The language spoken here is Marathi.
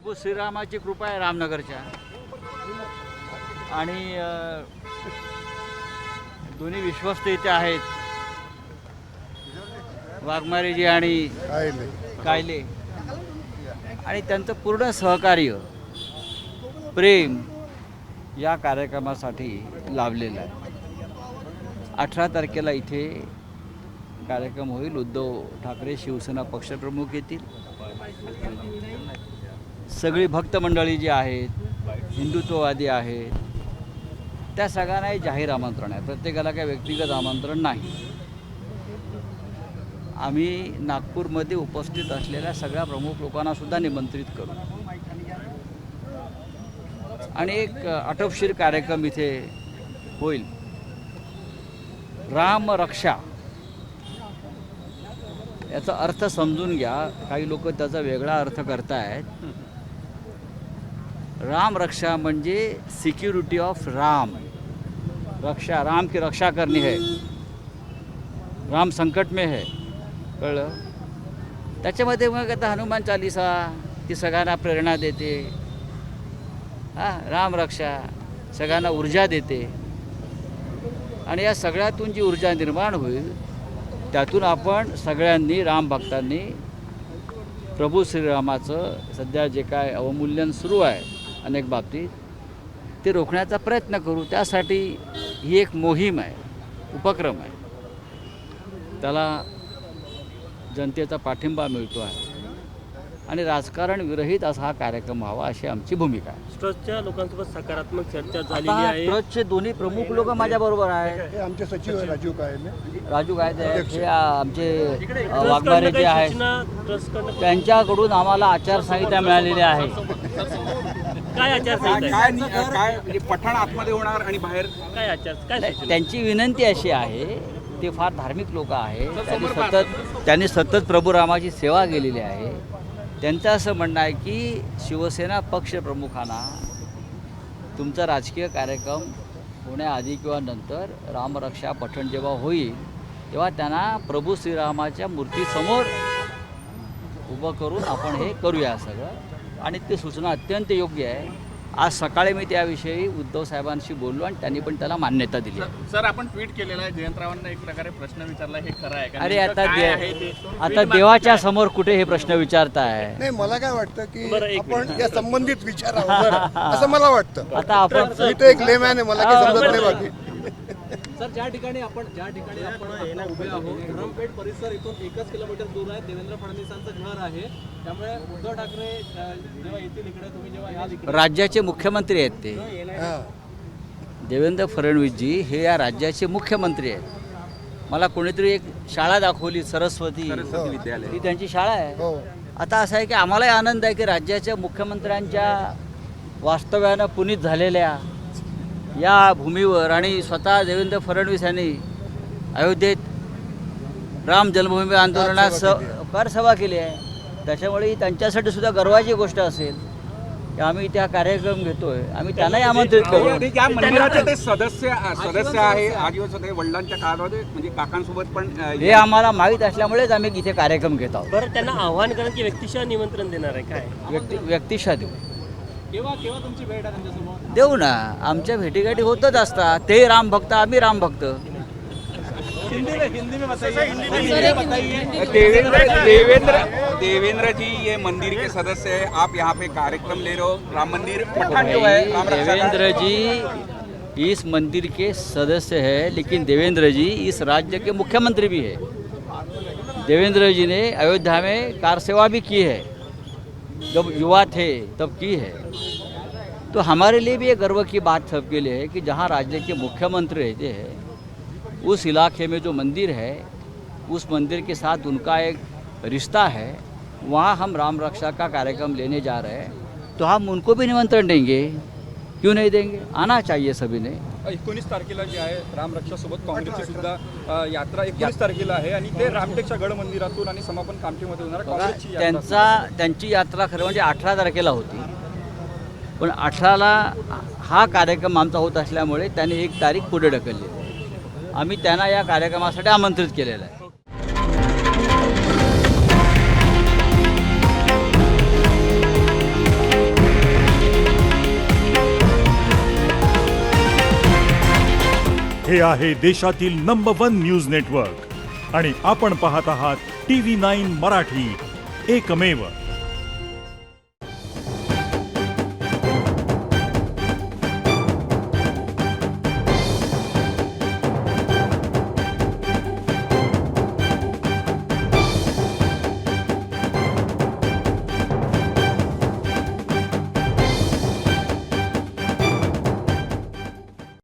प्रभू श्रीरामाची कृपा आहे रामनगरच्या आणि दोन्ही विश्वस्त इथे आहेत, वाघमारेजी आणि कायले, आणि त्यांचं पूर्ण सहकार्य प्रेम या कार्यक्रमासाठी लाभलेलं आहे. 18 तारखेला इथे कार्यक्रम होईल. उद्धव ठाकरे शिवसेना पक्षप्रमुख येतील. सगळी भक्त मंडळी जी आहेत, हिंदुत्ववादी आहेत, त्या सगळ्यांनाही जाहीर आमंत्रण आहे. प्रत्येकाला काही व्यक्तिगत आमंत्रण नाही. आम्ही नागपूरमध्ये उपस्थित असलेल्या सगळ्या प्रमुख लोकांना सुद्धा निमंत्रित करू आणि एक आटोपशीर कार्यक्रम इथे होईल. राम रक्षा याचा अर्थ समजून घ्या. काही लोक त्याचा वेगळा अर्थ करतायत. राम रक्षा म्हणजे सिक्युरिटी ऑफ राम. रक्षा, राम की रक्षा करनी है, राम संकट में है, कळलं. त्याच्यामध्ये मग आता हनुमान चालीसा ती सगळ्यांना प्रेरणा देते. राम रक्षा सगळ्यांना ऊर्जा देते आणि या सगळ्यातून जी ऊर्जा निर्माण होईल त्यातून आपण सगळ्यांनी, राम भक्तांनी, प्रभू श्रीरामाचं सध्या जे काय अवमूल्यन सुरू आहे अनेक बाबतीत ते रोखण्याचा प्रयत्न करू. त्यासाठी ही एक मोहीम आहे, उपक्रम आहे. त्याला जनतेचा पाठिंबा मिळतो आहे आणि राजकारण विरहित असा हा कार्यक्रम व्हावा अशी आमची भूमिका आहे. ट्रस्टच्या लोकांसोबत सकारात्मक चर्चा झालेली आता आहे. ट्रस्टचे दोन्ही प्रमुख लोक माझ्याबरोबर आहेत. आमचे सचिव आहे राजू कायले, हे आमचे वाघमारे जे आहेत, त्यांच्याकडून आम्हाला आचारसंहिता मिळालेली आहे. काय आचारसंहिता काय म्हणजे पठाण आतमध्ये होणार आणि बाहेर काय आचार काय त्यांची विनंती अशी आहे, ते फार धार्मिक लोक आहेत, त्यांनी सतत प्रभू रामाची सेवा केलेली आहे. त्यांचं असं म्हणणं आहे की शिवसेना पक्षप्रमुखांना तुमचा राजकीय कार्यक्रम होण्याआधी किंवा नंतर रामरक्षा पठण जेव्हा होईल तेव्हा त्यांना प्रभू श्रीरामाच्या मूर्तीसमोर उभं करून आपण हे करूया सगळं. आणि ती सूचना अत्यंत योग्य आहे. आज सकाळी मी त्याविषयी उद्धव साहेबांशी बोललो आणि त्यांनी पण त्याला मान्यता दिली आहे. सर, आपण ट्विट केलेलं आहे, जयंतरावांना एक प्रकारे प्रश्न विचारला, हे खरं आहे का? अरे आता देवाच्या समोर कुठे हे प्रश्न विचारताय? नाही, मला काय वाटतं की आपण या संबंधित विचारावं असं मला वाटतं. आता आपण मी तर एक लेमॅन आहे, मला काही समजत नाही बाकी. सर, ज्या ठिकाणी आपण आता उभे आहोत, धरमपेठ परिसर इथून 1 किलोमीटर दूर आहे. देवेंद्र फडणवीसांचं घर आहे. त्यामुळे उद्धव ठाकरे जेव्हा येतील इकडे, तुम्ही जेव्हा याल इकडे, राज्याचे मुख्यमंत्री आहेत ते. देवेंद्र फडणवीसजी हे या राज्याचे मुख्यमंत्री आहेत. मला कोणीतरी एक शाळा दाखवली, सरस्वती विद्यालय, ही त्यांची शाळा आहे. आता असं आहे की आम्हालाही आनंद आहे की राज्याच्या मुख्यमंत्र्यांच्या वास्तव्यानं पुनीत झालेल्या या भूमीवर आणि स्वतः देवेंद्र फडणवीस यांनी अयोध्येत राम जन्मभूमी आंदोलनात कारसभा केली आहे. त्याच्यामुळे त्यांच्यासाठी सुद्धा गर्वाची गोष्ट असेल की आम्ही त्या कार्यक्रम घेतोय. आम्ही त्यांनाही आमंत्रित करू. या मंदिराचे ते सदस्य आहे. आजीवन वडिलांच्या काळामध्ये म्हणजे काकांसोबत पण हे आम्हाला माहीत असल्यामुळेच आम्ही इथे कार्यक्रम घेत आहोत. बरं, त्यांना आव्हान करा की व्यक्तिशः निमंत्रण देणार आहे काय? व्यक्तिशः देऊ. केव्हा तुमची भेट आहे त्यांच्यासमोर? देऊ ना. आमच्या भेटीगाठी होतच असतात. ते राम भक्त, आम्ही राम भक्त. हिंदी में बताइए. देवेंद्र जी ये मंदिर के सदस्य है. आप यहाँ पे कार्यक्रम ले रहे हो. राम मंदिर पठान जो है, राम रक्षा का- देवेंद्र जी इस मंदिर के सदस्य हैं, लेकिन देवेंद्र जी इस राज्य के मुख्यमंत्री भी है. देवेंद्र जी ने अयोध्या में कार सेवा भी की है, जब युवा थे तब की है. तो हमारे लिए भी ये गर्व की बात सबके लिए है कि जहाँ राज्य के मुख्यमंत्री रहते हैं उस इलाके में जो मंदिर है उस मंदिर के साथ उनका एक रिश्ता है. वहाँ हम राम रक्षा का कार्यक्रम लेने जा रहे हैं, तो हम उनको भी निमंत्रण देंगे. क्यों नहीं देंगे? आना चाहिए सभी ने. 19 तारखेला जे आहे रामरक्षासोबत काँग्रेसची सुद्धा यात्रा 19 तारखेला आहे आणि ते रामटेकच्या गड मंदिरातून आणि समापन कामठीमध्ये होणार काँग्रेसची यात्रा. त्यांची यात्रा खरं म्हणजे 18 तारखेला होती, पण 18ला हा कार्यक्रम आमचा होत असल्यामुळे त्यांनी 1 तारीख पुढे ढकलली. आम्ही त्यांना या कार्यक्रमासाठी आमंत्रित केलेलं आहे. हे आहे देशातील नंबर 1 न्यूज नेटवर्क आणि आपण पाहत आहात TV9 मराठी, एकमेव.